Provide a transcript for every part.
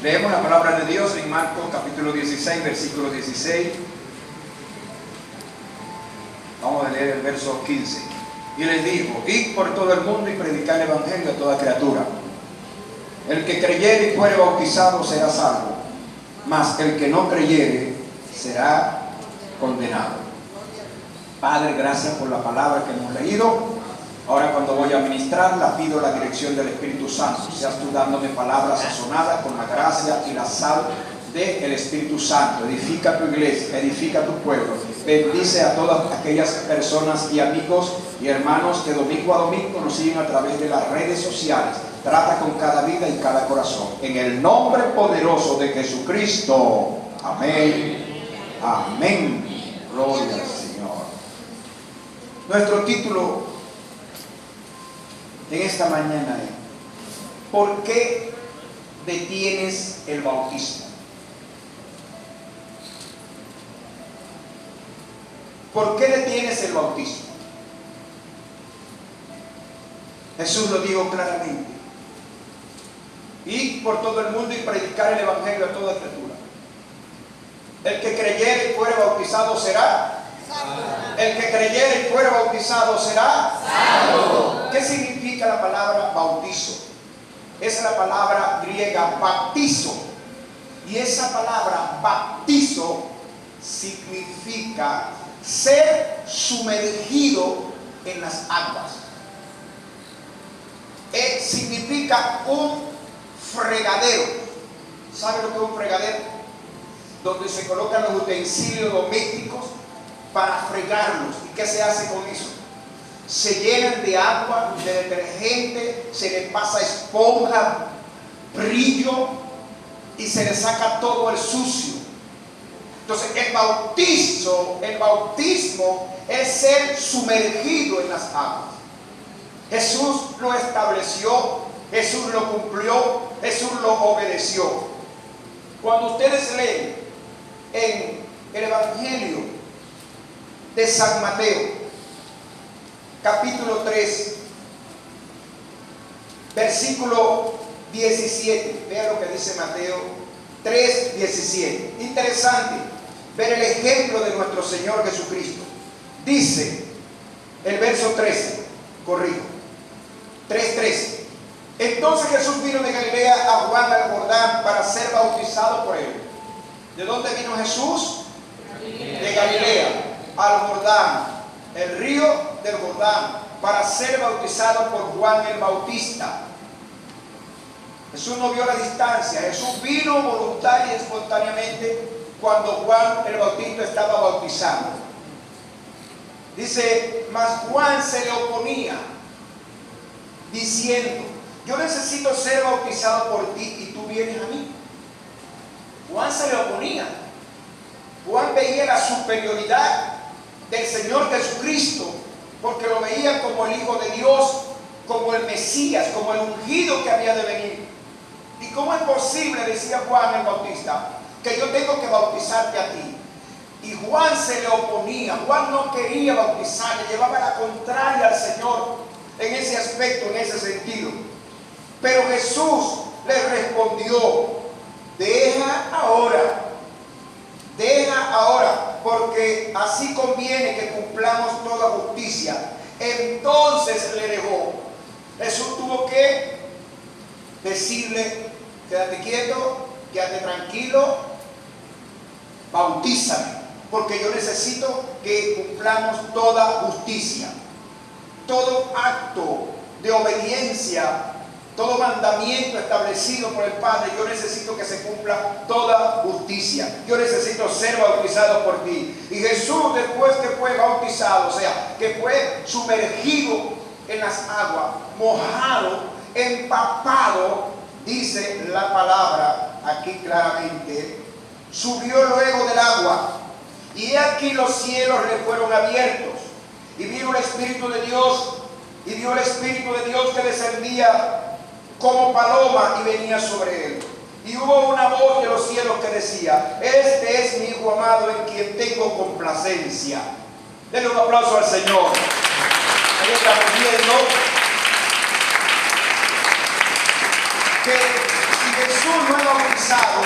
Leemos la palabra de Dios en Marcos capítulo 16, versículo 16. Vamos a leer el verso 15. Y les dijo: id por todo el mundo y predicad el evangelio a toda criatura. El que creyere y fuere bautizado será salvo, mas el que no creyere será condenado. Padre, gracias por la palabra que hemos leído. Ahora, cuando voy a ministrarla, pido la dirección del Espíritu Santo. Seas tú dándome palabras sazonadas con la gracia y la sal del Espíritu Santo. Edifica tu iglesia, edifica tu pueblo. Bendice a todas aquellas personas y amigos y hermanos que domingo a domingo nos siguen a través de las redes sociales. Trata con cada vida y cada corazón. En el nombre poderoso de Jesucristo. Amén. Amén. Gloria al Señor. Nuestro título en esta mañana es: ¿por qué detienes el bautismo? ¿Por qué detienes el bautismo? Jesús lo dijo claramente: id por todo el mundo y predicar el evangelio a toda criatura. El que creyere y fuere bautizado será salvo. El que creyere y fuere bautizado será salvo. ¿Qué significa la palabra bautizo? Es la palabra griega baptizo. Y esa palabra baptizo significa ser sumergido en las aguas. Significa un fregadero. ¿Sabe lo que es un fregadero? Donde se colocan los utensilios domésticos para fregarlos. ¿Y qué se hace con eso? Se llenan de agua, de detergente, se le pasa esponja, brillo y se le saca todo el sucio. Entonces el bautismo es ser sumergido en las aguas. Jesús lo estableció, Jesús lo cumplió, Jesús lo obedeció. Cuando ustedes leen en el Evangelio de San Mateo, capítulo 3, versículo 17. Vean lo que dice Mateo 3, 17. Interesante ver el ejemplo de nuestro Señor Jesucristo. Dice el verso 13, corrijo, 3:13. Entonces Jesús vino de Galilea a Juan al Jordán para ser bautizado por él. ¿De dónde vino Jesús? De Galilea al Jordán, el río del Jordán, para ser bautizado por Juan el Bautista. Jesús no vio la distancia. Jesús vino voluntaria y espontáneamente cuando Juan el Bautista estaba bautizando. Dice: mas Juan se le oponía, diciendo: yo necesito ser bautizado por ti y tú vienes a mí. Juan se le oponía. Juan veía la superioridad del Señor Jesucristo, porque lo veía como el Hijo de Dios, como el Mesías, como el ungido que había de venir. ¿Y cómo es posible, decía Juan el Bautista, que yo tengo que bautizarte a ti? Y Juan se le oponía. Juan no quería bautizar, le llevaba la contraria al Señor en ese aspecto, en ese sentido. Pero Jesús le respondió: deja ahora, porque así conviene que cumplamos toda justicia. Entonces le dejó. Jesús tuvo que decirle: quédate quieto, quédate tranquilo, bautízame, porque yo necesito que cumplamos toda justicia. Todo acto de obediencia, todo mandamiento establecido por el Padre, yo necesito que se cumpla toda justicia. Yo necesito ser bautizado por ti. Y Jesús, después que fue bautizado, o sea, que fue sumergido en las aguas, mojado, empapado, dice la palabra aquí claramente, subió luego del agua, y he aquí los cielos le fueron abiertos, y vino el Espíritu de Dios, y vio el Espíritu de Dios que descendía como paloma y venía sobre él. Y hubo una voz de los cielos que decía: este es mi Hijo amado, en quien tengo complacencia. Denle un aplauso al Señor. Ahí estamos viendo que si Jesús no es bautizado,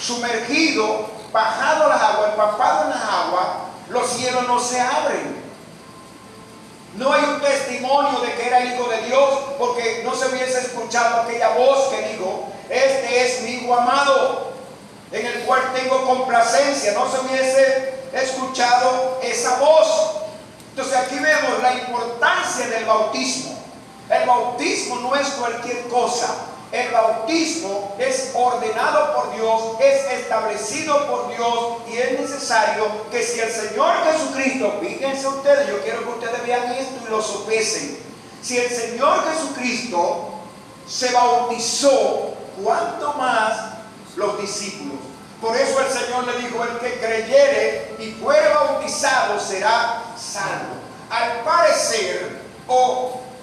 sumergido, bajado a las aguas, empapado en las aguas, los cielos no se abren. No hay un testimonio de que era el Hijo de Dios, porque no se hubiese escuchado aquella voz que dijo: este es mi Hijo amado, en el cual tengo complacencia. No se hubiese escuchado esa voz. Entonces aquí vemos la importancia del bautismo. El bautismo no es cualquier cosa. El bautismo es ordenado por Dios, es establecido por Dios, y es necesario que si el Señor Jesucristo, fíjense ustedes, yo quiero que ustedes vean esto y lo sopesen. Si el Señor Jesucristo se bautizó, ¿cuánto más los discípulos? Por eso el Señor le dijo: el que creyere y fuere bautizado será salvo. Al parecer,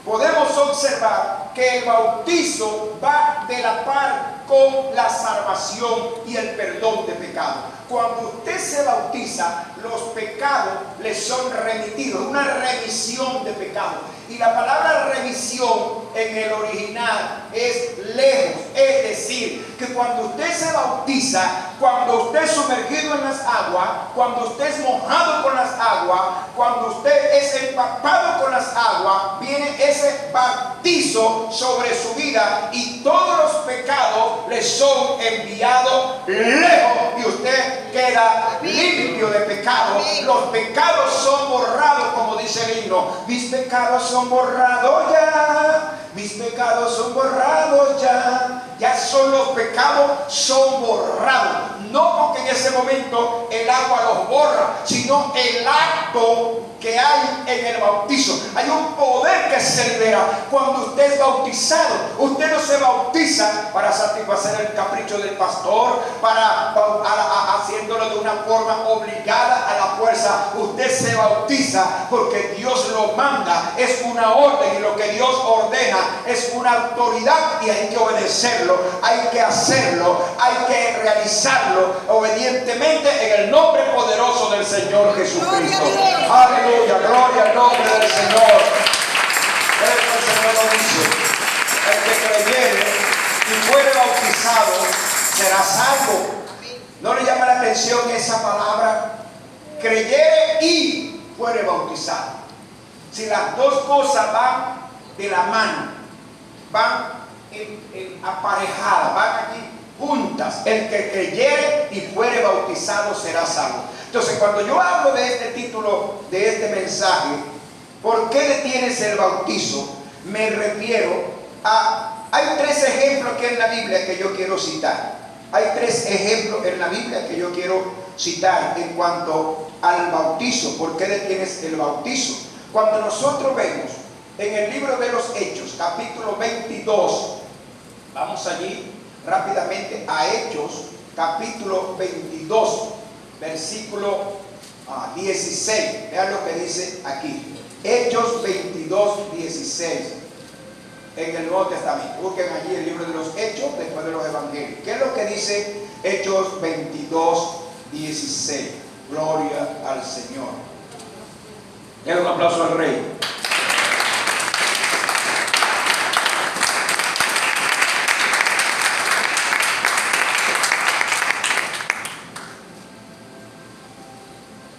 podemos observar que el bautizo va de la par con la salvación y el perdón de pecados. Cuando usted se bautiza, los pecados le son remitidos, una remisión de pecados. Y la palabra remisión en el original es lejos, es decir, que cuando usted se bautiza, cuando usted es sumergido en las aguas, cuando usted es mojado con las aguas, cuando usted es empapado con las aguas, viene ese bautizo sobre su vida y todos los pecados le son enviados lejos y usted queda limpio de pecado. Los pecados son borrados, como dice el himno: mis pecados son borrados ya, mis pecados son borrados ya. Ya son los pecados, son borrados. No porque en ese momento el agua los borra, sino el acto que hay en el bautizo. Hay un poder que se libera cuando usted es bautizado. Usted no se bautiza para satisfacer el capricho del pastor, haciéndolo de una forma obligada a la fuerza. Usted se bautiza porque Dios lo manda. Es una orden, y lo que Dios ordena es una autoridad, y hay que obedecerlo, hay que hacerlo, hay que realizarlo obedientemente en el nombre poderoso del Señor Jesucristo. Aleluya, gloria al nombre del Señor. El Señor lo dice: el que creyere y fuere bautizado será salvo. ¿No le llama la atención esa palabra? Creyere y fuere bautizado. Si las dos cosas van de la mano, van aparejadas, van aquí juntas, el que creyere y fuere bautizado será salvo. Entonces, cuando yo hablo de este título, de este mensaje, ¿por qué detienes el bautizo? Me refiero a... Hay tres ejemplos que en la Biblia que yo quiero citar. Hay tres ejemplos en la Biblia que yo quiero citar en cuanto al bautizo. ¿Por qué detienes el bautizo? Cuando nosotros vemos en el libro de los Hechos, capítulo 22, vamos allí rápidamente a Hechos, capítulo 22, versículo 16. Vean lo que dice aquí. Hechos 22, 16. En el Nuevo Testamento. Busquen allí el libro de los Hechos después de los Evangelios. ¿Qué es lo que dice Hechos 22, 16? Gloria al Señor. Denle un aplauso al Rey.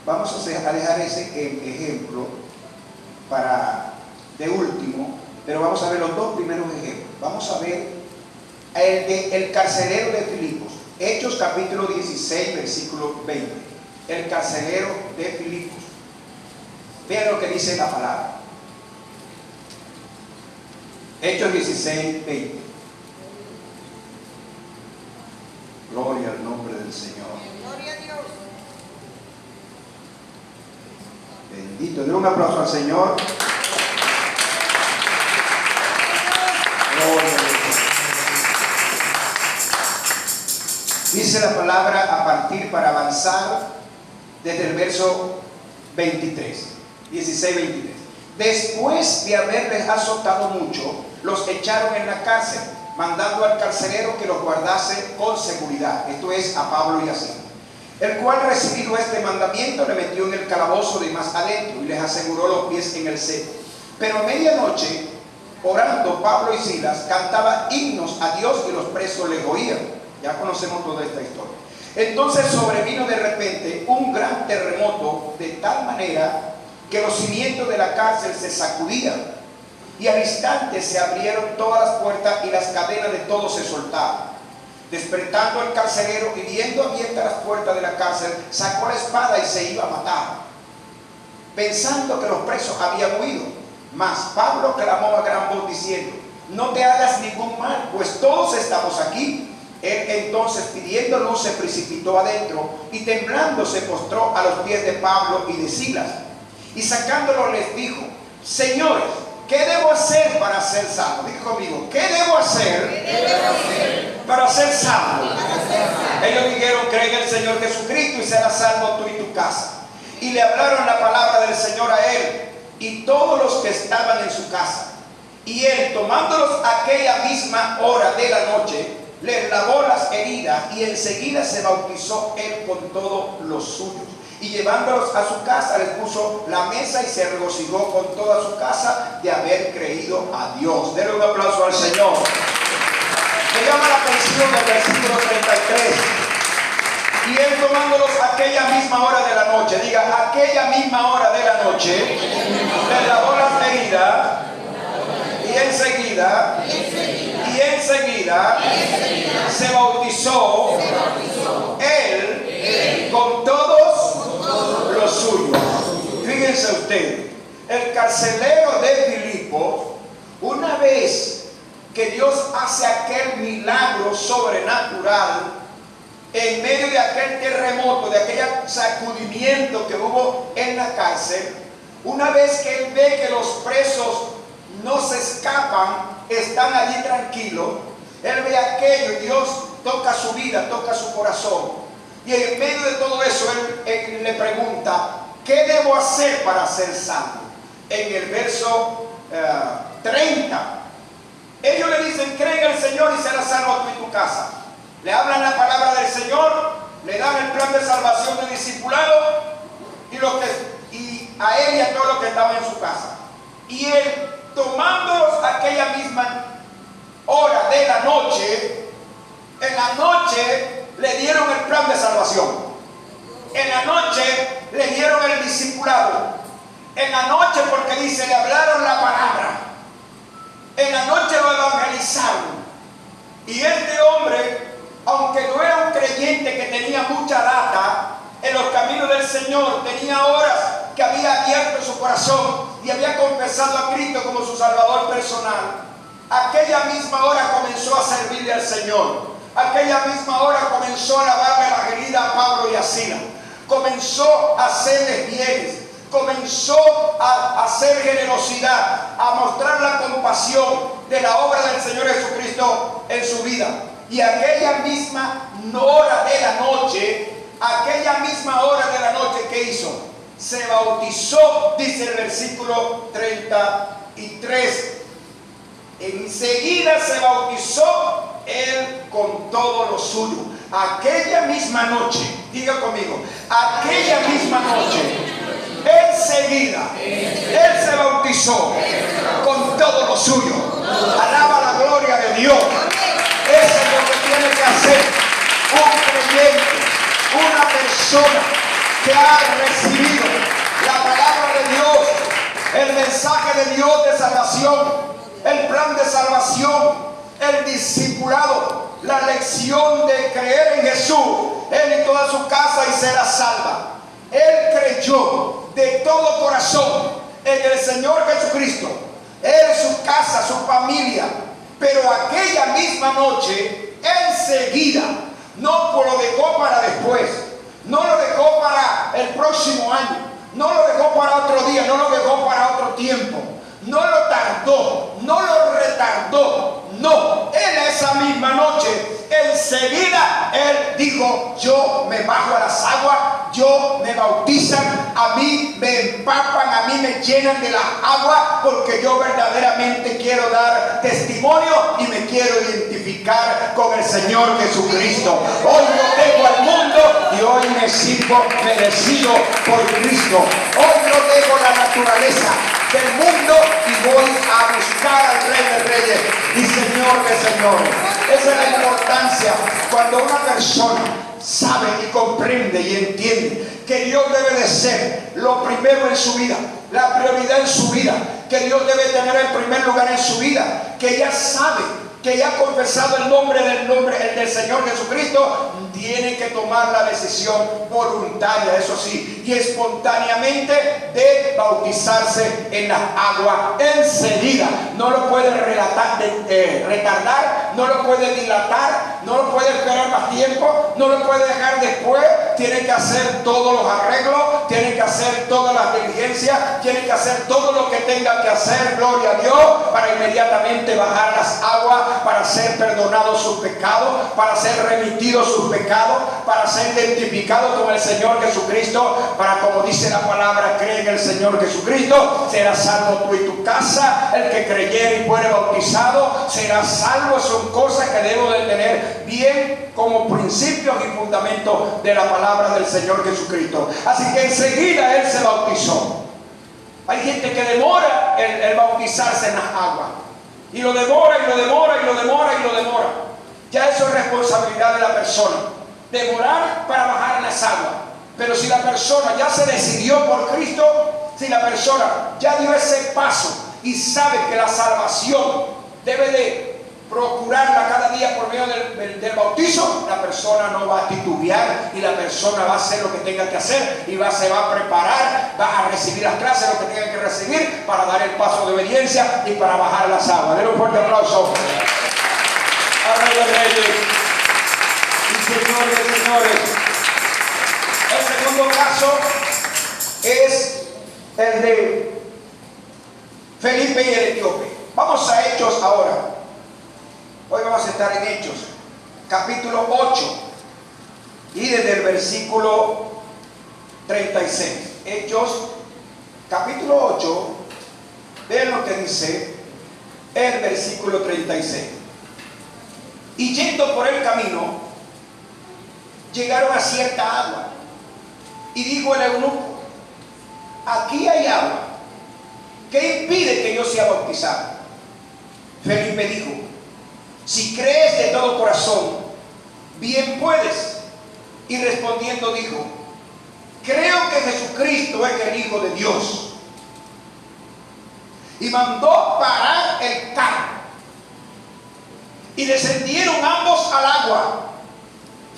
Vamos a dejar ese ejemplo para de último, pero vamos a ver los dos primeros ejemplos. Vamos a ver el de el carcelero de Filipos. Hechos capítulo 16, versículo 20. El carcelero de Filipos. Vean lo que dice la palabra. Hechos 16, 20. Gloria al nombre del Señor. Gloria a Dios. Bendito. Den un aplauso al Señor. Gloria a Dios. Dice la palabra a partir para avanzar desde el verso 23. 16, 23. Después de haberles azotado mucho, los echaron en la cárcel, mandando al carcelero que los guardase con seguridad. Esto es a Pablo y a Silas. El cual, recibido este mandamiento, le metió en el calabozo de más adentro y les aseguró los pies en el cepo. Pero a medianoche, orando, Pablo y Silas cantaban himnos a Dios y los presos les oían. Ya conocemos toda esta historia. Entonces sobrevino de repente un gran terremoto, de tal manera que los cimientos de la cárcel se sacudían, y al instante se abrieron todas las puertas y las cadenas de todos se soltaron. Despertando el carcelero y viendo abiertas las puertas de la cárcel, sacó la espada y se iba a matar, pensando que los presos habían huido. Mas Pablo clamó a gran voz diciendo: no te hagas ningún mal, pues todos estamos aquí. Él entonces, pidiendo luz, se precipitó adentro y temblando se postró a los pies de Pablo y de Silas, y sacándolo les dijo: señores, ¿qué debo hacer para ser salvo? Diga conmigo, ¿qué debo hacer para ser salvo? Ellos dijeron: cree en el Señor Jesucristo y serás salvo tú y tu casa. Y le hablaron la palabra del Señor a él y todos los que estaban en su casa. Y él, tomándolos aquella misma hora de la noche, les lavó las heridas, y enseguida se bautizó él con todos los suyos. Y llevándolos a su casa, les puso la mesa y se regocijó con toda su casa de haber creído a Dios. Denle un aplauso al Señor. Me llama la atención el versículo 33. Y él, tomándolos aquella misma hora de la noche, diga, aquella misma hora de la noche, les lavó las heridas, y enseguida se bautizó él con todos los suyos. Fíjense usted, el carcelero de Filipo, una vez que Dios hace aquel milagro sobrenatural, en medio de aquel terremoto, de aquel sacudimiento que hubo en la cárcel, una vez que él ve que los presos no se escapan, están allí tranquilos, él ve aquello y Dios toca su vida, toca su corazón. Y en medio de todo eso, él le pregunta: ¿qué debo hacer para ser salvo? En el verso 30, ellos le dicen: cree en el Señor y serás salvo tú y tu casa. Le hablan la palabra del Señor, le dan el plan de salvación del discipulado y a él y a todos los que estaban en su casa. Y él, tomándolos aquella misma hora de la noche, en la noche le dieron el plan de salvación, en la noche le dieron el discipulado, en la noche, porque dice, le hablaron la palabra, en la noche lo evangelizaron. Y este hombre, aunque no era un creyente que tenía mucha data en los caminos del Señor, tenía horas que había abierto su corazón y había confesado a Cristo como su Salvador personal. Aquella misma hora comenzó a servirle al Señor. Aquella misma hora comenzó a lavarle la herida a Pablo y a Silas. Comenzó a hacerles bienes. Comenzó a hacer generosidad, a mostrar la compasión de la obra del Señor Jesucristo en su vida. Y aquella misma hora de la noche, ¿qué hizo? Se bautizó, dice el versículo 33. Enseguida se bautizó él con todo lo suyo. Aquella misma noche, diga conmigo, aquella misma noche, enseguida, él se bautizó con todo lo suyo. Alaba la gloria de Dios. Eso es lo que tiene que hacer un creyente, una persona que ha recibido la palabra de Dios, el mensaje de Dios de salvación, el plan de salvación, el discipulado, la lección de creer en Jesús, él y toda su casa, y será salva. Él creyó de todo corazón en el Señor Jesucristo, él, su casa, su familia. Pero aquella misma noche, enseguida, no lo dejó para después, no lo dejó para el próximo año, no lo dejó para otro día, no lo dejó para otro tiempo, no lo tardó, no lo retardó, no. En esa misma noche, enseguida, él dijo: yo me bajo a las aguas, yo me bautizan, a mí me empapan, a mí me llenan de las aguas, porque yo verdaderamente quiero dar testimonio y me quiero identificar con el Señor Jesucristo. Hoy no dejo al mundo y hoy me siento bendecido por Cristo. Hoy no dejo la naturaleza, del mundo y voy a buscar al Rey de Reyes y Señor de Señores. Esa es la importancia cuando una persona sabe y comprende y entiende que Dios debe de ser lo primero en su vida, la prioridad en su vida, que Dios debe tener el primer lugar en su vida, que ya sabe, que ya ha confesado el del Señor Jesucristo, tiene que tomar la decisión voluntaria, eso sí, y espontáneamente de bautizarse en las aguas enseguida. No lo puede retardar, no lo puede dilatar, no lo puede esperar más tiempo, no lo puede dejar después. Tiene que hacer todos los arreglos, tiene que hacer todas las diligencias, tiene que hacer todo lo que tenga que hacer, gloria a Dios, para inmediatamente bajar las aguas, para ser perdonados sus pecados, para ser remitidos sus pecados, para ser identificado con el Señor Jesucristo, para, como dice la palabra, cree en el Señor Jesucristo, será salvo tú y tu casa. El que creyere y fuere bautizado será salvo. Son cosas que debo de tener bien como principios y fundamentos de la palabra del Señor Jesucristo. Así que enseguida él se bautizó. Hay gente que demora el bautizarse en las aguas, y lo demora y lo demora y lo demora y lo demora. Ya eso es responsabilidad de la persona, demorar para bajar en las aguas. Pero si la persona ya se decidió por Cristo, si la persona ya dio ese paso y sabe que la salvación debe de procurarla cada día por medio del bautizo, la persona no va a titubear y la persona va a hacer lo que tenga que hacer y se va a preparar, va a recibir las clases, lo que tenga que recibir para dar el paso de obediencia y para bajar las aguas. Denle un fuerte aplauso al Rey de Reyes y Señor de Señores. El segundo caso es el de Felipe y el etíope. Vamos a Hechos ahora. Hoy vamos a estar en Hechos, capítulo 8, y desde el versículo 36. Hechos, capítulo 8, vean lo que dice el versículo 36. Y yendo por el camino, llegaron a cierta agua, y dijo el eunuco: aquí hay agua, ¿qué impide que yo sea bautizado? Felipe dijo: si crees de todo corazón, bien puedes. Y respondiendo dijo: creo que Jesucristo es el Hijo de Dios. Y mandó parar el carro, y descendieron ambos al agua,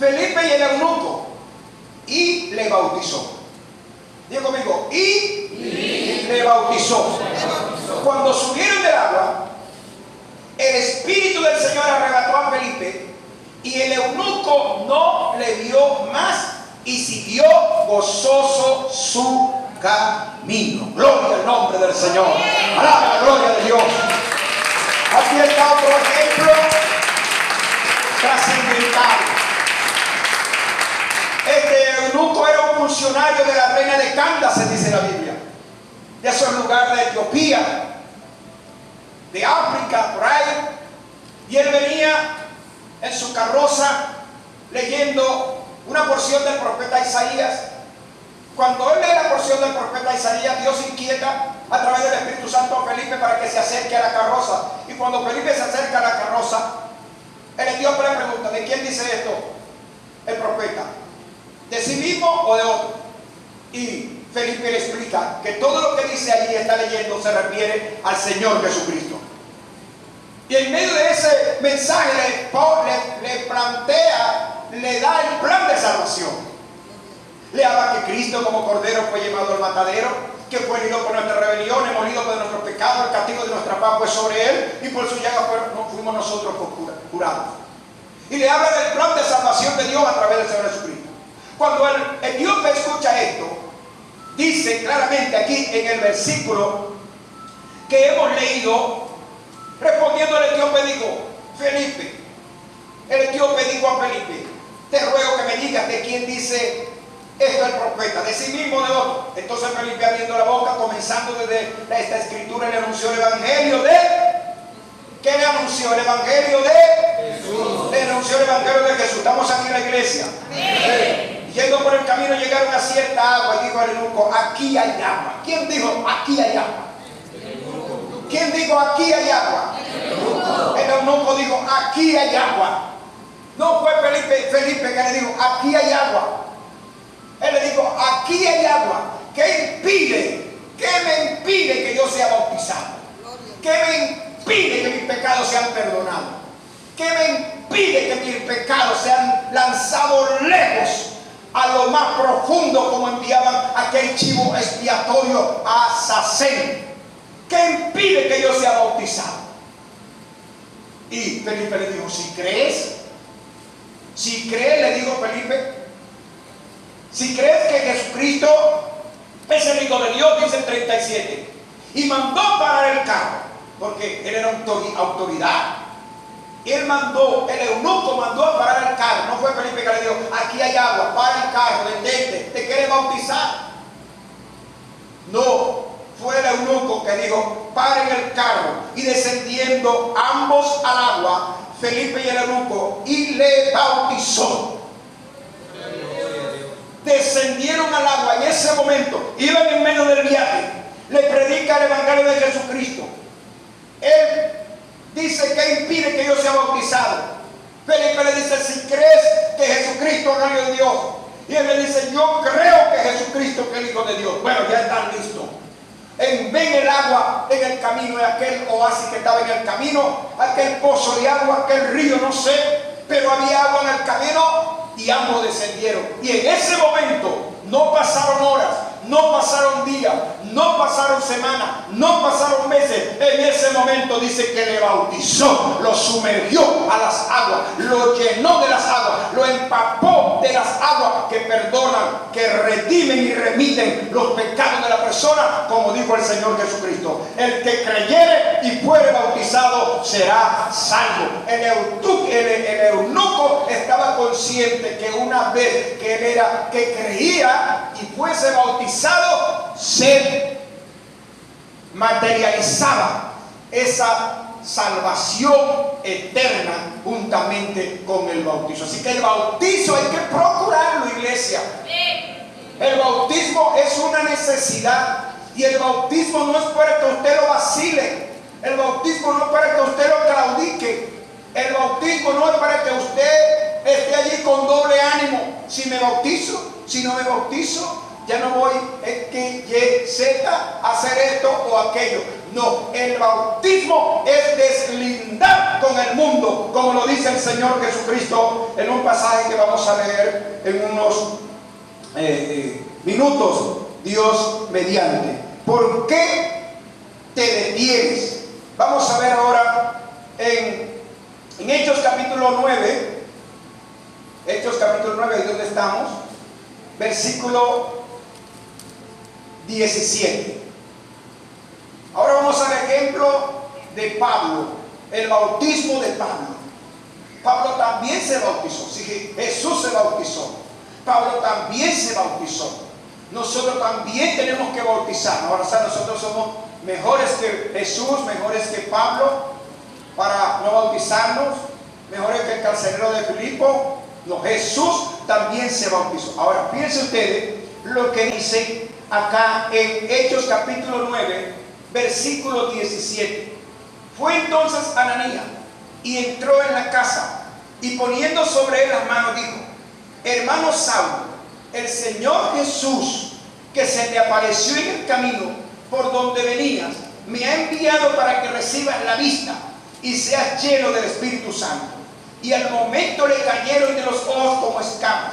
Felipe y el eunuco, y le bautizó. Diga conmigo: y le bautizó. Cuando subieron del agua, el Espíritu del Señor arrebató a Felipe, y el eunuco no le vio más y siguió gozoso su camino. Gloria al nombre del Señor. Alaba la gloria de Dios. Aquí está otro ejemplo trascendental. Este eunuco era un funcionario de la reina de Candace, dice la Biblia, de esos lugares de Etiopía, de África, por ahí. Y él venía en su carroza leyendo una porción del profeta Isaías. Cuando él lee la porción del profeta Isaías, Dios inquieta a través del Espíritu Santo a Felipe para que se acerque a la carroza. Y cuando Felipe se acerca a la carroza, el etíope le pregunta: ¿de quién dice esto el profeta? ¿De sí mismo o de otro? Y Felipe le explica que todo lo que dice allí, está leyendo, se refiere al Señor Jesucristo. Y en medio de ese mensaje le plantea, le da el plan de salvación. Le habla que Cristo como Cordero fue llevado al matadero, que fue herido por nuestras rebeliones, molido por nuestros pecados, el castigo de nuestra paz fue sobre él, y por su llaga fuimos nosotros curados. Y le habla del plan de salvación de Dios a través del Señor Jesucristo. Cuando el etíope escucha esto, dice claramente aquí en el versículo que hemos leído, respondiendo el etíope dijo: Felipe, el etíope dijo a Felipe: te ruego que me digas de quién dice esto el profeta, de sí mismo o de otro. Entonces Felipe, abriendo la boca, comenzando desde esta escritura, le anunció el evangelio de... ¿Qué le anunció? El evangelio de Jesús. Le anunció el evangelio de Jesús. Estamos aquí en la iglesia. Yendo por el camino llegaron a cierta agua, y dijo el eunuco: aquí hay agua. ¿Quién dijo aquí hay agua? ¿Quién dijo aquí hay agua? El eunuco dijo aquí hay agua. No fue Felipe que le dijo aquí hay agua. Él le dijo aquí hay agua. ¿Qué impide? ¿Qué me impide que yo sea bautizado? ¿Qué me impide que mis pecados sean perdonados? ¿Qué me impide que mis pecados sean lanzados lejos a lo más profundo, como enviaban aquel chivo expiatorio a Sacén? ¿Qué impide que yo sea bautizado? Y Felipe le dijo, si crees, le dijo Felipe, si crees que Jesucristo es el Hijo de Dios, dice el 37, y mandó parar el carro, porque él era autoridad. Y él mandó, el eunuco mandó a parar el carro. No fue Felipe que le dijo, aquí hay agua, para el carro, detente, ¿te quieres bautizar? No, fue el eunuco que dijo, paren el carro. Y descendiendo ambos al agua, Felipe y el eunuco, y le bautizó. Descendieron al agua. En ese momento, iban en medio del viaje, le predica el Evangelio de Jesucristo. Él dice que impide que yo sea bautizado. Felipe le dice, si crees que Jesucristo es el Hijo de Dios. Y él le dice, yo creo que Jesucristo es el Hijo de Dios. Bueno, ya están listos. Ven el agua en el camino, en aquel oasis que estaba en el camino, aquel pozo de agua, aquel río, no sé, pero había agua en el camino y ambos descendieron. Y en ese momento no pasaron horas, no pasaron días, no pasaron semanas, no pasaron meses. En ese momento dice que le bautizó, lo sumergió a las aguas, lo llenó de las aguas, lo empapó de las aguas que perdonan, que redimen y remiten los pecados de la persona, como dijo el Señor Jesucristo. El que creyere y fuere bautizado será salvo. El eunuco estaba consciente que una vez que él era, que creía y fuese bautizado, se materializaba esa salvación eterna juntamente con el bautizo. Así que el bautizo hay que procurarlo, iglesia. El bautismo es una necesidad, y el bautismo no es para que usted lo vacile, el bautismo no es para que usted lo claudique, el bautismo no es para que usted esté allí con doble ánimo. Si me bautizo, si no me bautizo, ya no voy a hacer esto o aquello. No, el bautismo es deslindar con el mundo, como lo dice el Señor Jesucristo en un pasaje que vamos a leer en unos minutos, Dios mediante. ¿Por qué te detienes? Vamos a ver ahora en Hechos capítulo 9. Hechos capítulo 9, ¿y dónde estamos? Versículo 17. Ahora vamos al ejemplo de Pablo, el bautismo de Pablo. Pablo también se bautizó. Sí, Jesús se bautizó, Pablo también se bautizó. Nosotros también tenemos que bautizarnos. Ahora, nosotros somos mejores que Jesús, mejores que Pablo para no bautizarnos, mejores que el carcelero de Filipo. No, Jesús también se bautizó. Ahora, fíjense ustedes lo que dice acá en Hechos capítulo 9, versículo 17. Fue entonces Ananías y entró en la casa, y poniendo sobre él las manos dijo: hermano Saulo, el Señor Jesús, que se te apareció en el camino por donde venías, me ha enviado para que recibas la vista y seas lleno del Espíritu Santo. Y al momento le cayeron de los ojos como escamas,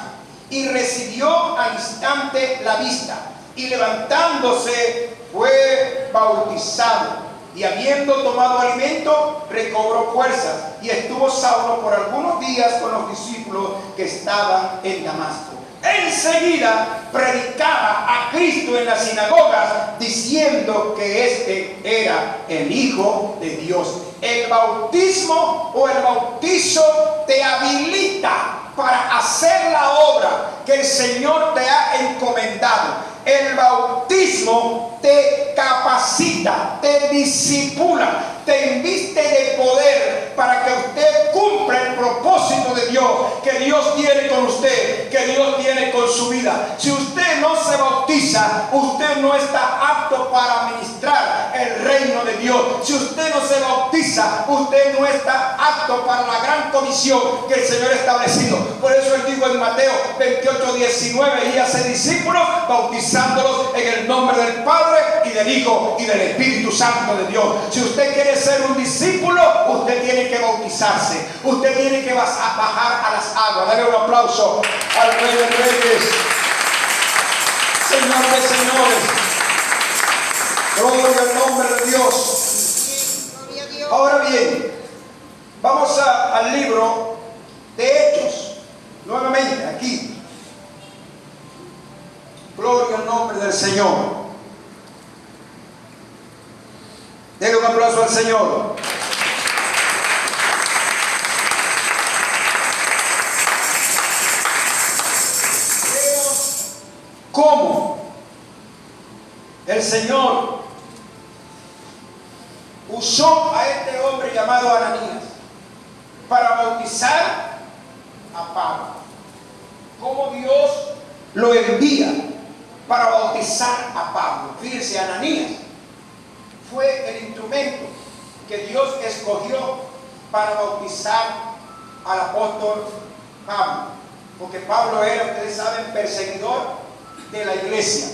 y recibió al instante la vista, y levantándose fue bautizado. Y habiendo tomado alimento, recobró fuerzas, y estuvo Saulo por algunos días con los discípulos que estaban en Damasco. Enseguida predicaba a Cristo en las sinagogas, diciendo que este era el Hijo de Dios. El bautismo o el bautizo te habilita para hacer la obra que el Señor te ha encomendado. El bautismo te capacita, te discipula, te inviste de poder para que usted cumpla el propósito de Dios, que Dios tiene con usted, que Dios tiene con su vida. Si usted no se bautiza, usted no está apto para administrar el reino de Dios. Si usted no se bautiza, usted no está apto para la gran comisión que el Señor ha establecido. Por eso Él dijo en Mateo 28:19: y hace discípulos, bautizándolos en el nombre del Padre y del Hijo y del Espíritu Santo de Dios. Si usted quiere ser un discípulo, usted tiene que bautizarse. Usted tiene que bajar a las aguas. Dale un aplauso al Rey de Reyes, Señor de señores. Gloria al nombre de Dios. Ahora bien, vamos al libro de Hechos. Nuevamente aquí. Gloria al nombre del Señor. Denle un aplauso al Señor. ¿Cómo el Señor usó a este hombre llamado Ananías para bautizar a Pablo? ¿Cómo Dios lo envía para bautizar a Pablo? Fíjense, Ananías fue el instrumento que Dios escogió para bautizar al apóstol Pablo, porque Pablo era, ustedes saben, perseguidor de la iglesia.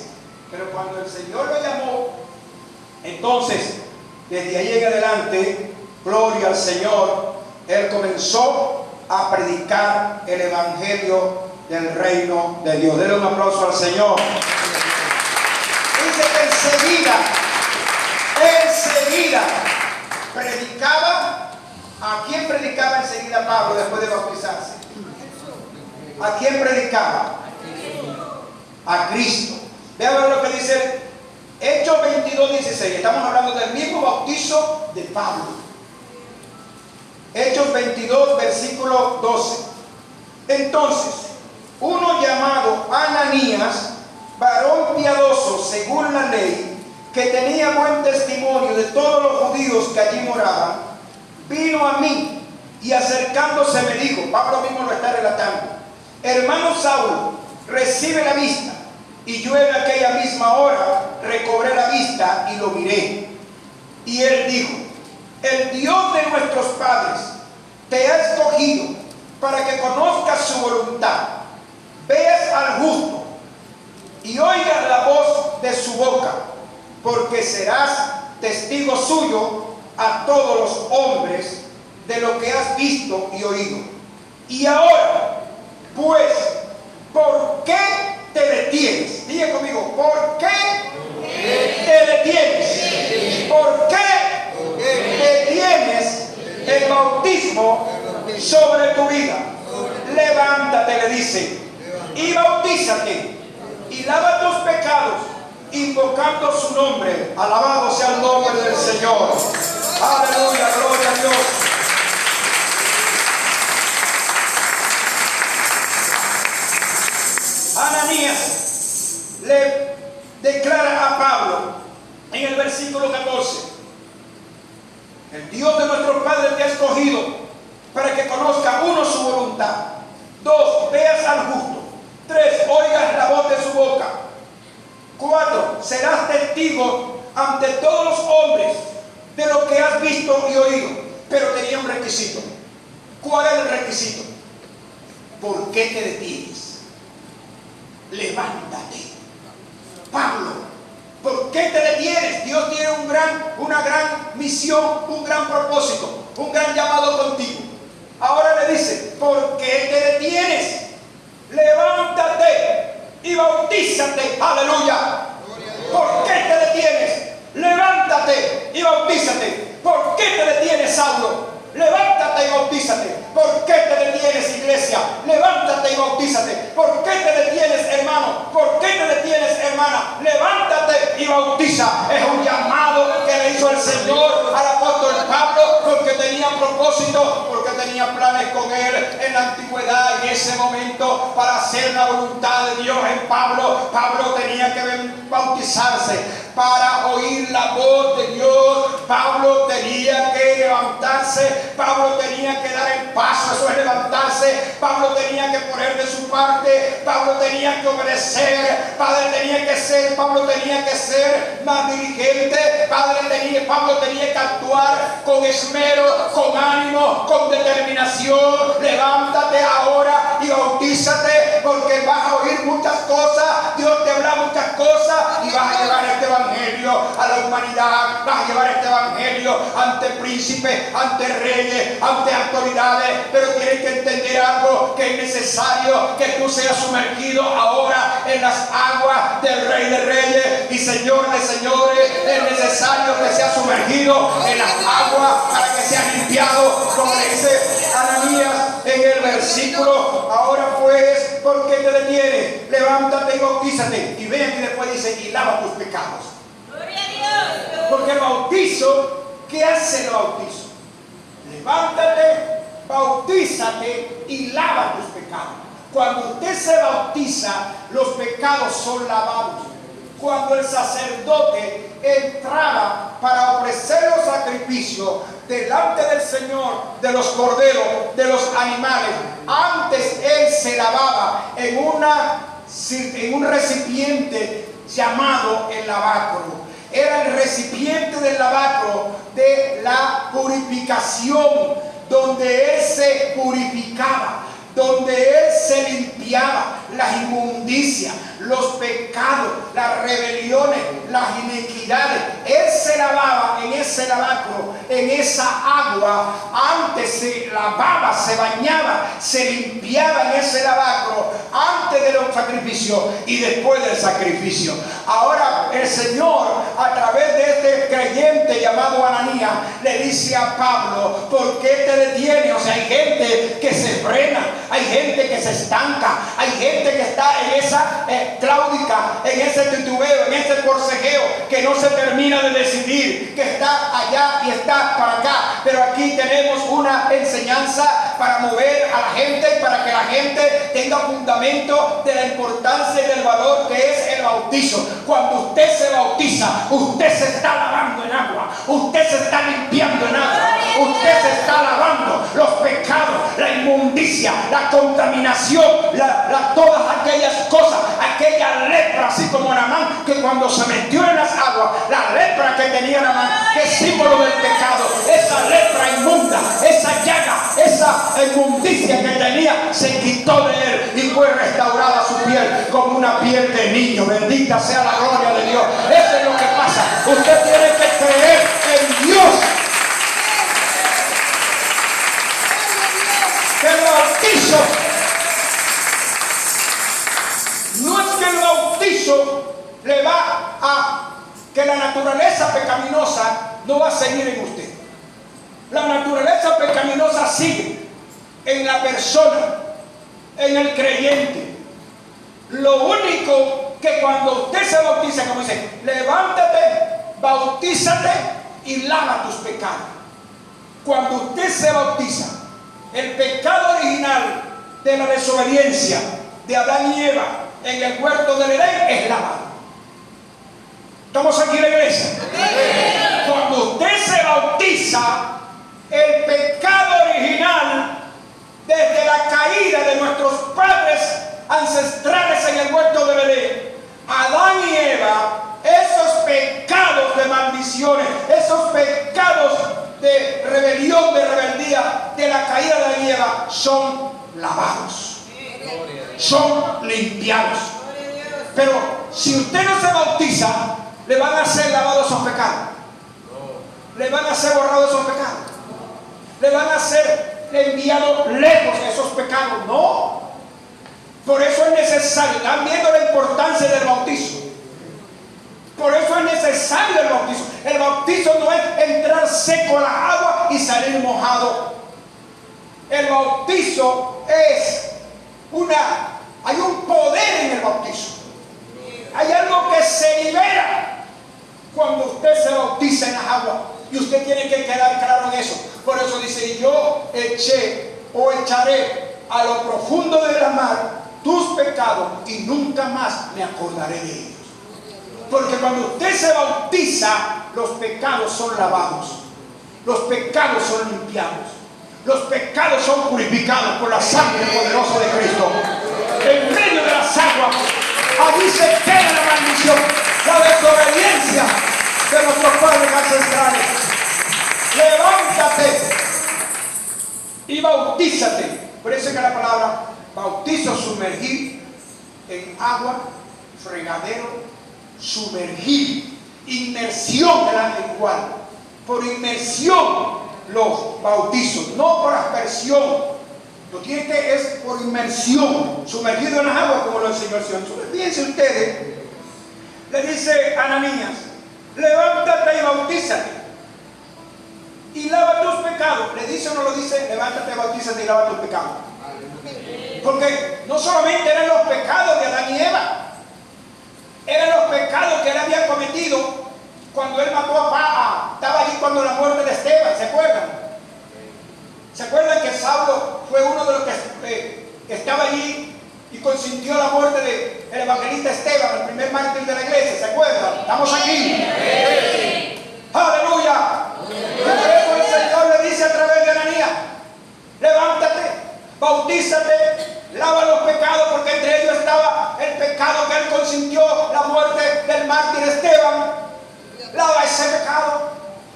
Pero cuando el Señor lo llamó, entonces desde ahí en adelante, gloria al Señor, Él comenzó a predicar el evangelio del reino de Dios. Denle un aplauso al Señor. Dice que enseguida predicaba. ¿A quién predicaba enseguida Pablo después de bautizarse? ¿A quién predicaba? A Cristo. Vean lo que dice Hechos 22:16. Estamos hablando del mismo bautizo de Pablo. Hechos 22, versículo 12. Entonces, uno llamado Ananías, varón piadoso según la ley, que tenía buen testimonio de todos los judíos que allí moraban, vino a mí y acercándose me dijo, Pablo mismo lo está relatando: hermano Saulo, recibe la vista. Y yo en aquella misma hora recobré la vista y lo miré. Y él dijo: el Dios de nuestros padres te ha escogido para que conozcas su voluntad, veas al justo y oigas la voz de su boca, porque serás testigo suyo a todos los hombres de lo que has visto y oído. Y ahora, pues, ¿por qué te detienes? Diga conmigo, ¿por qué te detienes? ¿Por qué detienes el bautismo sobre tu vida? Levántate, le dice, y bautízate, y lava tus pecados, invocando su nombre. Alabado sea el nombre del Señor. Aleluya, gloria a Dios. Ananías le declara a Pablo en el versículo 14: el Dios de nuestros padres te ha escogido para que conozca, uno, su voluntad; dos, veas al justo; tres, oigas la voz de su boca; cuatro, serás testigo ante todos los hombres de lo que has visto y oído. Pero tenía un requisito. ¿Cuál era el requisito? ¿Por qué te detienes? Levántate. Pablo, ¿por qué te detienes? Dios tiene una gran misión, un gran propósito, un gran llamado contigo. Ahora le dice: ¿por qué te detienes? Levántate y bautízate. Aleluya. ¿Por qué te detienes? Levántate y bautízate. ¿Por qué te detienes, Saulo? Levántate y bautízate. ¿Por qué te detienes, iglesia? Levántate y bautízate. ¿Por qué te detienes, hermano? ¿Por qué te detienes, hermana? Levántate y bautiza. Es un llamado que le hizo el Señor al apóstol Pablo, porque tenía propósito, porque tenía planes con él en la antigüedad, en ese momento, para hacer la voluntad de Dios en Pablo. Pablo tenía que bautizarse para oír la voz de Dios. Pablo tenía que levantarse. Pablo tenía que dar el paso, eso es levantarse. Pablo tenía que poner de su parte parte, Pablo tenía que obedecer, Pablo tenía que ser más diligente, Pablo tenía que actuar con esmero, con ánimo, con determinación. Levántate ahora y bautízate, porque vas a oír muchas cosas, Dios te habla muchas cosas y vas a llevar este evangelio a la humanidad, vas a llevar este evangelio ante príncipes, ante reyes, ante autoridades, pero tienes que entender algo, que es necesario que tú seas sumergido ahora en las aguas del Rey de Reyes y Señor de Señores. Es necesario que seas sumergido en las aguas para que seas limpiado, como dice Ananías en el versículo. Ahora pues, ¿por qué te detienes? Levántate y bautízate. Y ven, y después dice, y lava tus pecados. Gloria a Dios. Porque el bautizo, ¿qué hace el bautizo? Levántate, bautízate y lava tus pecados. Cuando usted se bautiza, los pecados son lavados. Cuando el sacerdote entraba para ofrecer los sacrificios delante del Señor, de los corderos, de los animales, antes él se lavaba en un recipiente llamado el lavacro. Era el recipiente del lavacro de la purificación, donde él se purificaba, donde él se limpiaba las inmundicias, los pecados, las rebeliones, las iniquidades. Él se lavaba en ese lavacro, en esa agua. Antes se lavaba, se bañaba, se limpiaba en ese lavacro antes de los sacrificios y después del sacrificio. Ahora el Señor, a través de este creyente llamado Ananías, le dice a Pablo, ¿por qué te detienes? O sea, hay gente que se frena, hay gente que se estanca, hay gente que está en esa cláudica, en ese titubeo, en ese forcejeo, que no se termina de decidir, que está allá y está para acá. Pero aquí tenemos una enseñanza para mover a la gente y para que la gente tenga fundamento de la importancia y del valor que es el bautizo. Cuando usted se bautiza, usted se está lavando en agua, usted se está limpiando en agua, usted se está lavando los pecados, la inmundicia, la contaminación, todas aquellas cosas, aquella lepra, así como Naamán, que cuando se metió en las aguas, la lepra que tenía Naamán, que es símbolo del pecado, esa lepra inmunda, esa llaga, esa inmundicia que tenía, se quitó de él y fue restaurada su piel como una piel de niño. Bendita sea la gloria de Dios. Eso es lo que pasa. Usted tiene que creer en Dios. Que el bautizo no es que el bautizo le va a que la naturaleza pecaminosa no va a seguir en usted. La naturaleza pecaminosa sigue en la persona, en el creyente. Lo único que cuando usted se bautiza, como dice, levántate, bautízate y lava tus pecados. Cuando usted se bautiza, el pecado original de la desobediencia de Adán y Eva en el huerto del Edén es lavado. ¿Estamos aquí en la iglesia? Cuando usted se bautiza, el pecado original desde la caída de nuestros padres ancestrales en el huerto del Edén, Adán y Eva, esos pecados de maldiciones, esos pecados de rebelión, de rebeldía, de la caída de Adán y Eva, son lavados, son limpiados. Pero si usted no se bautiza, le van a ser lavados esos pecados, le van a ser borrados esos pecados, le van a ser enviados lejos de esos pecados. No. Por eso es necesario, están viendo la importancia del bautizo. Por eso es necesario el bautizo. El bautizo no es entrar seco a la agua y salir mojado. El bautizo es hay un poder en el bautizo. Hay algo que se libera cuando usted se bautiza en las aguas. Y usted tiene que quedar claro en eso. Por eso dice, yo echaré a lo profundo de la mar tus pecados y nunca más me acordaré de ellos. Porque cuando usted se bautiza, los pecados son lavados, los pecados son limpiados, los pecados son purificados por la sangre poderosa de Cristo. bautízate. Por eso es que la palabra bautizo, sumergir en agua, fregadero, sumergir, inmersión delante del cual. Por inmersión los bautizos, no por aspersión. Lo que es por inmersión, sumergido en las aguas, como lo enseñó el Señor. Fíjense ustedes, le dice a Ananías: levántate y bautízate y lava tus pecados. ¿Le dice o no lo dice? Levántate, bautízate y lava tus pecados. Porque no solamente eran los pecados de Adán y Eva, eran los pecados que él había cometido cuando él mató a estaba allí cuando la muerte de Esteban, ¿se acuerdan? ¿Se acuerdan que Saulo fue uno de los que estaba allí y consintió la muerte del evangelista Esteban, el primer mártir de la iglesia? ¿Se acuerdan? ¿Estamos aquí? Sí. ¡Aleluya! Por eso el Señor le dice a través de Ananías: levántate, bautízate, lava los pecados, porque entre ellos estaba el pecado que él consintió, la muerte del mártir Esteban. Lava ese pecado.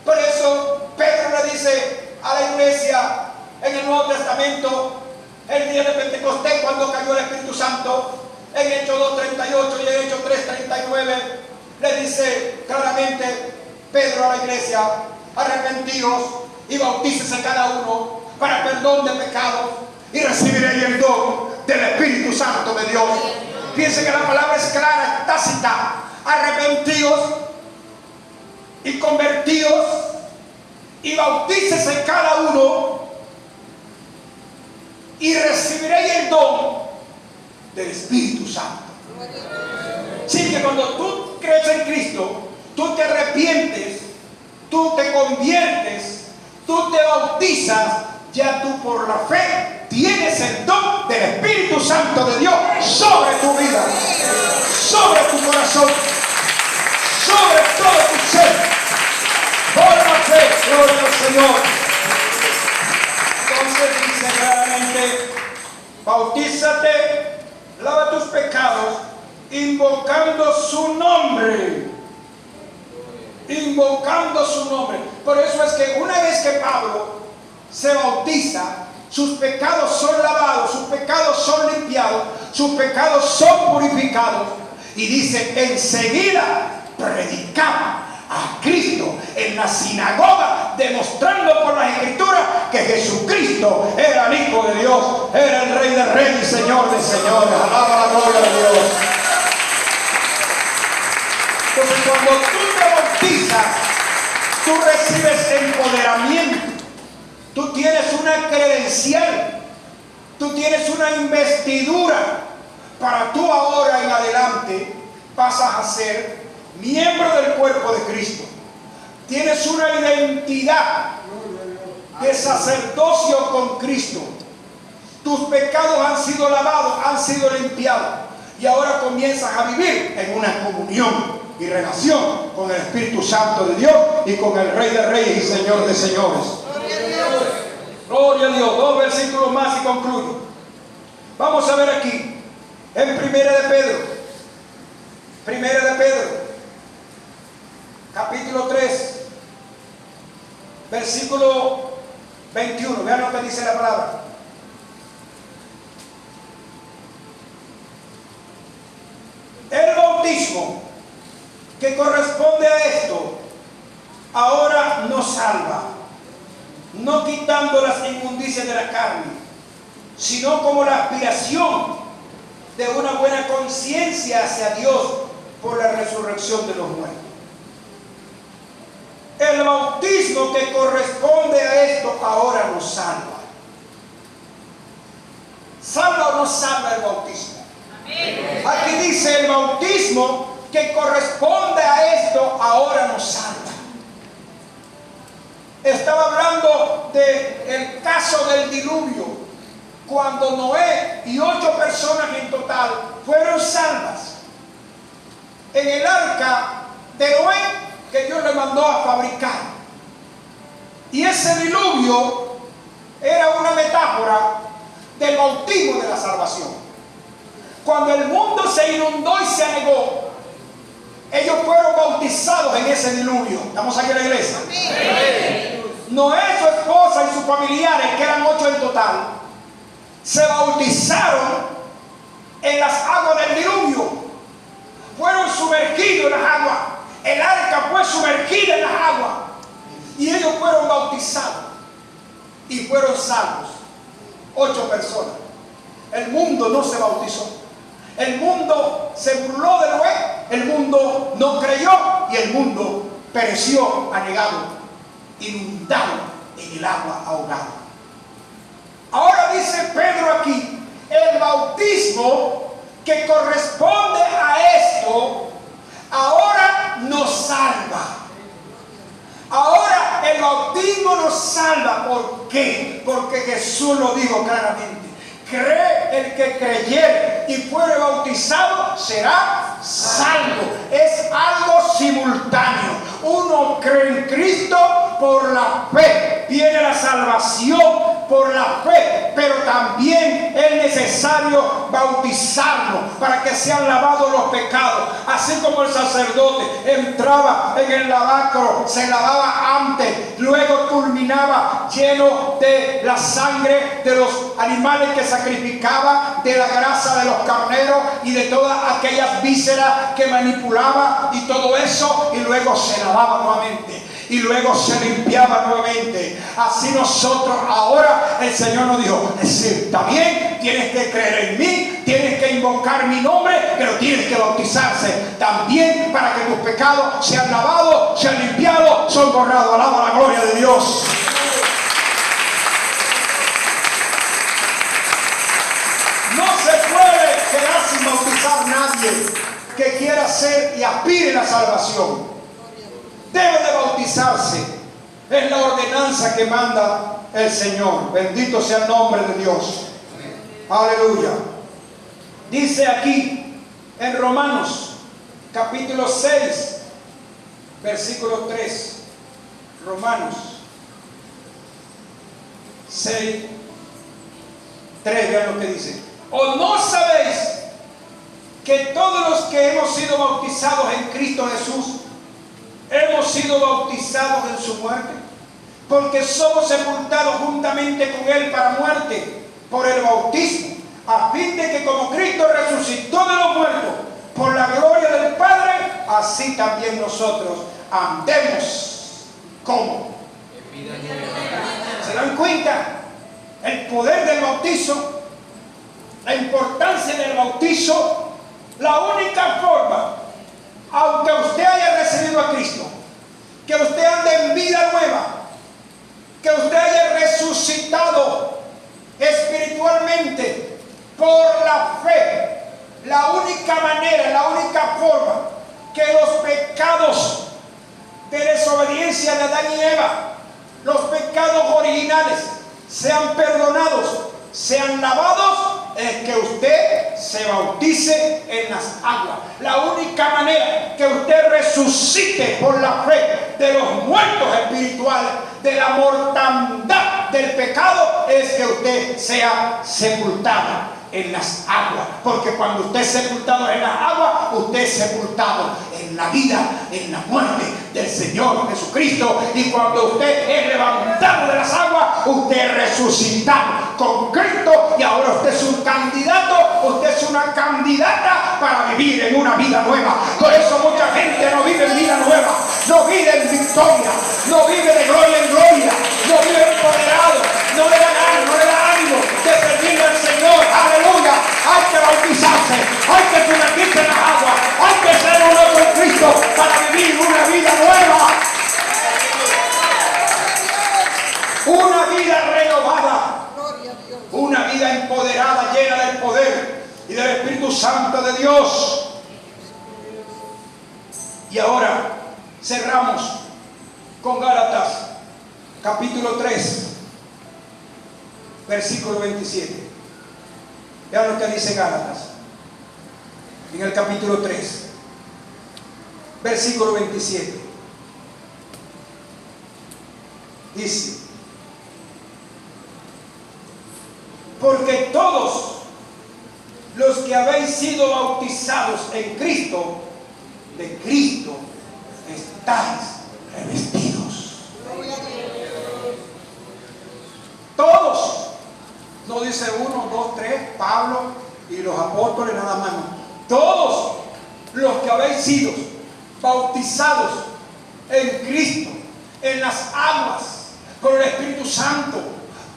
Por eso Pedro le dice a la iglesia en el Nuevo Testamento, el día de Pentecostés, cuando cayó el Espíritu Santo, en Hechos 2:38 y en Hechos 3:39, le dice claramente Pedro a la iglesia: arrepentíos y bautícese cada uno para perdón de pecados y recibiréis el don del Espíritu Santo de Dios. Piensen que la palabra es clara, es tácita: arrepentíos y convertíos y bautícese cada uno y recibiréis el don del Espíritu Santo. Así que cuando tú crees en Cristo, tú te arrepientes, tú te conviertes, tú te bautizas, ya tú por la fe tienes el don del Espíritu Santo de Dios sobre tu vida, sobre tu corazón, sobre todo tu ser. Por la fe, gloria al Señor. Entonces dice claramente: bautízate, lava tus pecados, invocando su nombre. Invocando su nombre. Por eso es que una vez que Pablo se bautiza, sus pecados son lavados, sus pecados son limpiados, sus pecados son purificados. Y dice: enseguida predicaba a Cristo en la sinagoga, demostrando por las Escrituras que Jesucristo era el Hijo de Dios, era el Rey de Reyes y Señor de Señores. Alaba la gloria de Dios. Entonces, cuando tú te bautizas, tú recibes empoderamiento, tú tienes una credencial, tú tienes una investidura para tú ahora en adelante pasas a ser miembro del cuerpo de Cristo. Tienes una identidad de sacerdocio con Cristo. Tus pecados han sido lavados, han sido limpiados, y ahora comienzas a vivir en una comunión y relación con el Espíritu Santo de Dios y con el Rey de Reyes y Señor de Señores. Gloria a Dios. 2 versículos más y concluyo. Vamos a ver aquí en Primera de Pedro capítulo 3, versículo 21. Vean lo que dice la palabra. El bautismo que corresponde a esto ahora nos salva, no quitando las inmundicias de la carne, sino como la aspiración de una buena conciencia hacia Dios por la resurrección de los muertos. El bautismo que corresponde a esto ahora nos salva. ¿Salva o no salva el bautismo? Amén. Aquí dice: el bautismo que corresponde a esto ahora nos salva. Estaba hablando del caso del diluvio, cuando Noé y 8 personas en total fueron salvas en el arca de Noé que Dios le mandó a fabricar. Y ese diluvio era una metáfora del bautismo de la salvación. Cuando el mundo se inundó y se anegó, ellos fueron bautizados en ese diluvio. ¿Estamos aquí en la iglesia? Sí. Noé, su esposa y sus familiares, que eran 8 en total, se bautizaron en las aguas del diluvio. Fueron sumergidos en las aguas. El arca fue sumergida en las aguas. Y ellos fueron bautizados y fueron salvos. 8 personas. El mundo no se bautizó. El mundo se burló de Noé. El mundo no creyó. Y el mundo pereció anegado, inundado en el agua, ahogado. Ahora dice Pedro aquí, el bautismo que corresponde a esto, ahora nos salva. Ahora el bautismo nos salva. ¿Por qué? Porque Jesús lo dijo claramente. Cree el que creyere y fuere bautizado será salvo. Es algo simultáneo. Uno cree en Cristo por la fe. Viene la salvación por la fe, pero también es necesario bautizarlo para que sean lavados los pecados. Así como el sacerdote entraba en el lavacro, se lavaba antes, luego culminaba lleno de la sangre de los animales que sacrificaba, de la grasa de los carneros y de todas aquellas vísceras que manipulaba y todo eso, y luego se lavaba nuevamente. Y luego se limpiaba nuevamente. Así nosotros ahora, el Señor nos dijo, está bien, tienes que creer en mí, tienes que invocar mi nombre, pero tienes que bautizarse también para que tus pecados sean lavados, sean limpiados, son borrados. Alaba la gloria de Dios. No se puede quedar sin bautizar nadie que quiera ser y aspire a la salvación. Debe de bautizarse. Es la ordenanza que manda el Señor. Bendito sea el nombre de Dios. Aleluya. Dice aquí en Romanos capítulo 6 versículo 3. Romanos 6 3, vean lo que dice. ¿O no sabéis que todos los que hemos sido bautizados en Cristo Jesús hemos sido bautizados en su muerte? Porque somos sepultados juntamente con Él para muerte por el bautismo, a fin de que como Cristo resucitó de los muertos por la gloria del Padre, así también nosotros andemos como. ¿Se dan cuenta? El poder del bautizo, la importancia del bautizo. La única forma, aunque usted haya recibido a Cristo, que usted ande en vida nueva, que usted haya resucitado espiritualmente por la fe, la única manera, la única forma que los pecados de desobediencia de Adán y Eva, los pecados originales, sean perdonados, sean lavados, es que usted se bautice en las aguas. La única manera que usted resucite por la fe de los muertos espirituales, de la mortandad del pecado, es que usted sea sepultado en las aguas. Porque cuando usted es sepultado en las aguas, usted es sepultado en la vida, en la muerte del Señor Jesucristo. Y cuando usted es levantado de las aguas, usted es resucitado con Cristo. Y ahora usted es un candidato, usted es una candidata para vivir en una vida nueva. Por eso mucha gente no vive en vida nueva, no vive en victoria, no vive de gloria en gloria, no vive empoderado, no le da ganas, no le da ánimo de servirle al Señor. Aleluya. Hay que bautizarse, hay que sumergirse en las aguas, hay que ser uno con Cristo para vivir una vida nueva, una vida renovada, una vida empoderada, llena del poder y del Espíritu Santo de Dios. Y ahora cerramos con Gálatas capítulo 3 versículo 27. Vean lo que dice Gálatas en el capítulo 3 versículo 27. Dice: porque todos los que habéis sido bautizados en Cristo, de Cristo estáis revestidos. Todos. No dice 1, 2, 3, Pablo y los apóstoles nada más. Todos los que habéis sido bautizados en Cristo, en las aguas, con el Espíritu Santo,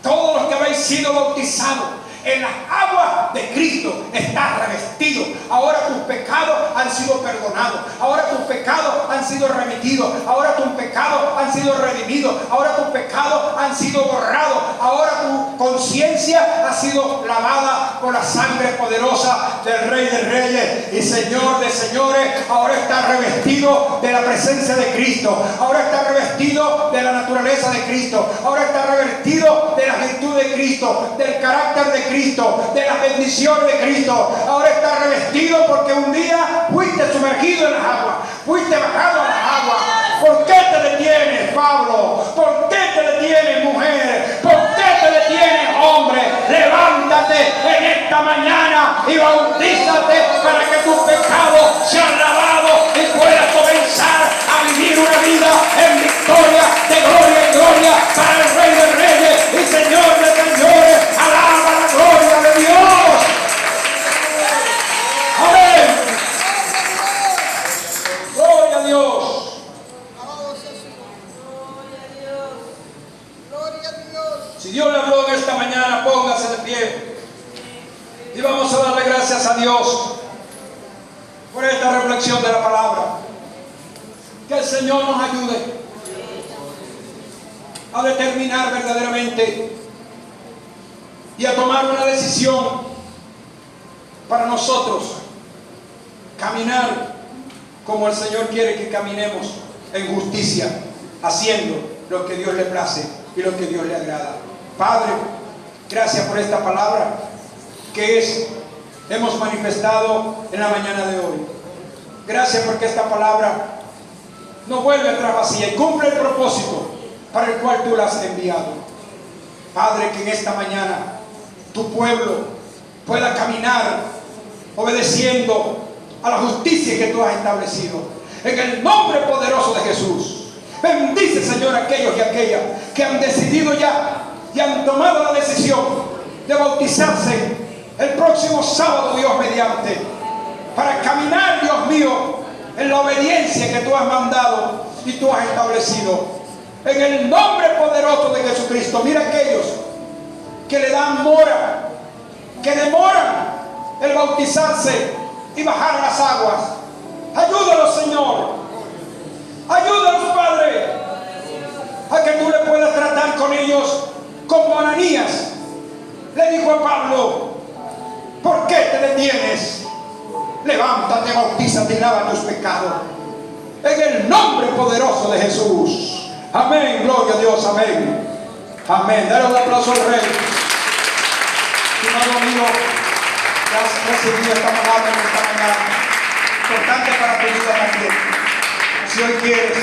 todos los que habéis sido bautizados en las aguas de Cristo está revestido. Ahora tus pecados han sido perdonados. Ahora tus pecados han sido remitidos. Ahora tus pecados han sido redimidos. Ahora tus pecados han sido borrados. Ahora tu conciencia ha sido lavada por la sangre poderosa del Rey de Reyes y Señor de Señores. Ahora está revestido de la presencia de Cristo. Ahora está revestido de la naturaleza de Cristo. Ahora está revestido de la virtud de Cristo, del carácter de Cristo, de las bendiciones de Cristo. Ahora está revestido porque un día fuiste sumergido en las aguas, fuiste bajado a las aguas. ¿Por qué te detienes, Pablo? ¿Por qué te detienes, mujer? ¿Por qué te detienes, hombre? Levántate en esta mañana y bautízate para que tus pecados sean lavados y puedas comenzar a vivir una vida en victoria, de gloria en gloria, para el Rey de Reyes y Señor de Señores. Alaba la gloria de Dios. Amén. Gloria a Dios. Si Dios le habló en esta mañana, póngase de pie y vamos a darle gracias a Dios por esta reflexión de la palabra. Que el Señor nos ayude a determinar verdaderamente y a tomar una decisión para nosotros caminar como el Señor quiere que caminemos, en justicia, haciendo lo que Dios le place y lo que Dios le agrada. Padre, gracias por esta palabra que hemos manifestado en la mañana de hoy. Gracias porque esta palabra no vuelve atrás vacía y cumple el propósito para el cual tú la has enviado. Padre, que en esta mañana tu pueblo pueda caminar obedeciendo a la justicia que tú has establecido. En el nombre poderoso de Jesús. Bendice, Señor, a aquellos y aquellas que han decidido ya y han tomado la decisión de bautizarse el próximo sábado, Dios mediante, para caminar, Dios mío, en la obediencia que tú has mandado y tú has establecido. En el nombre poderoso de Jesucristo. Mira aquellos que le dan mora, que demoran el bautizarse y bajar a las aguas. Ayúdalos, Señor. Ayúdalos, Padre, a que tú le puedas tratar con ellos como Ananías le dijo a Pablo: ¿por qué te detienes? Levántate, bautízate y lava tus pecados. En el nombre poderoso de Jesús. Amén, gloria a Dios, amén. Amén. Dale un aplauso al Rey. Estimado amigo, ya has recibido esta palabra en esta mañana. Importante para tu vida también. Si hoy quieres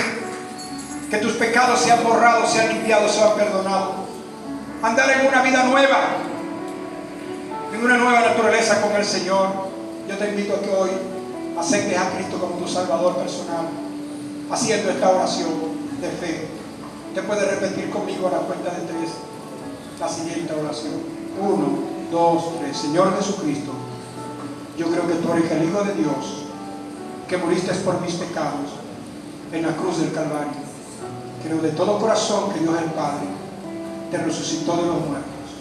que tus pecados sean borrados, sean limpiados, sean perdonados, andar en una vida nueva, en una nueva naturaleza con el Señor, yo te invito a que hoy aceptes a Cristo como tu Salvador personal, haciendo esta oración de fe. Te puedes repetir conmigo a la cuenta de 3 la siguiente oración. 1, 2, 3. Señor Jesucristo, yo creo que tú eres el Hijo de Dios, que moriste por mis pecados en la cruz del Calvario. Creo de todo corazón que Dios el Padre te resucitó de los muertos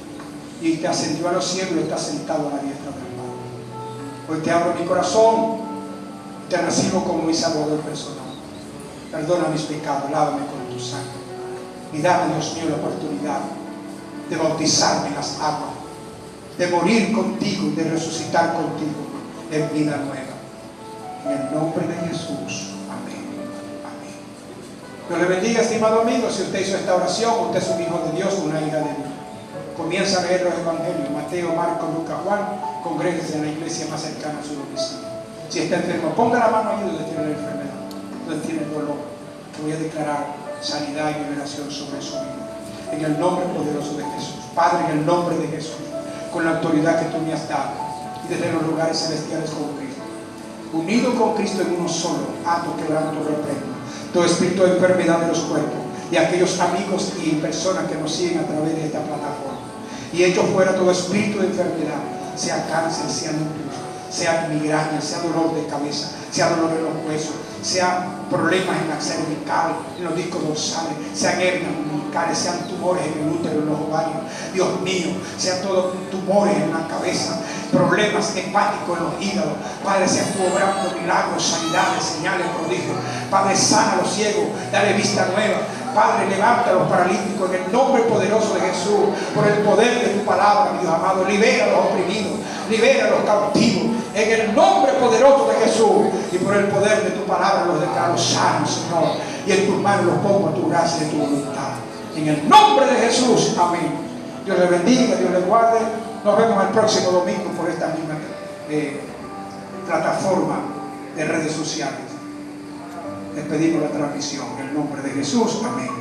y te ascendió a los cielos y está sentado a la diestra del Padre. Hoy te abro mi corazón, te recibo como mi Salvador personal. Perdona mis pecados, lávame con tu sangre y dame, Dios mío, la oportunidad de bautizarme en las aguas, de morir contigo y de resucitar contigo en vida nueva. En el nombre de Jesús. Amén. Amén. Dios le bendiga, estimado amigo. Si usted hizo esta oración, usted es un hijo de Dios, una hija de Dios. Comienza a leer los evangelios: Mateo, Marcos, Lucas, Juan. Congréguese en la iglesia más cercana a su domicilio. Si está enfermo, ponga la mano ahí donde tiene la enfermedad, donde tiene el dolor, que voy a declarar sanidad y liberación sobre su vida. En el nombre poderoso de Jesús. Padre, en el nombre de Jesús, con la autoridad que tú me has dado y desde los lugares celestiales con Cristo, unido con Cristo en uno solo, ato, quebranto, reprendo todo espíritu de enfermedad de los cuerpos y aquellos amigos y personas que nos siguen a través de esta plataforma. y echo fuera todo espíritu de enfermedad, sea cáncer, sea lupus, sea migraña, sea dolor de cabeza, sea dolor en los huesos, sea problemas en la cervical, en los discos dorsales, sean hernias umbilicales, sean tumores en el útero, en los ovarios, Dios mío, sean todos tumores en la cabeza, problemas hepáticos en los hígados. Padre, sean tú obrando milagros, sanidades, señales, prodigios. Padre, sana a los ciegos, dale vista nueva. Padre, levanta a los paralíticos en el nombre poderoso de Jesús, por el poder de tu palabra, mi Dios amado. Libera a los oprimidos, libera a los cautivos, en el nombre poderoso de Jesús, y por el poder de tu palabra los declaro sanos, Señor, y en tus manos los pongo a tu gracia y tu voluntad. En el nombre de Jesús, amén. Dios les bendiga, Dios les guarde. Nos vemos el próximo domingo por esta misma plataforma de redes sociales. Despedimos la transmisión en el nombre de Jesús, amén.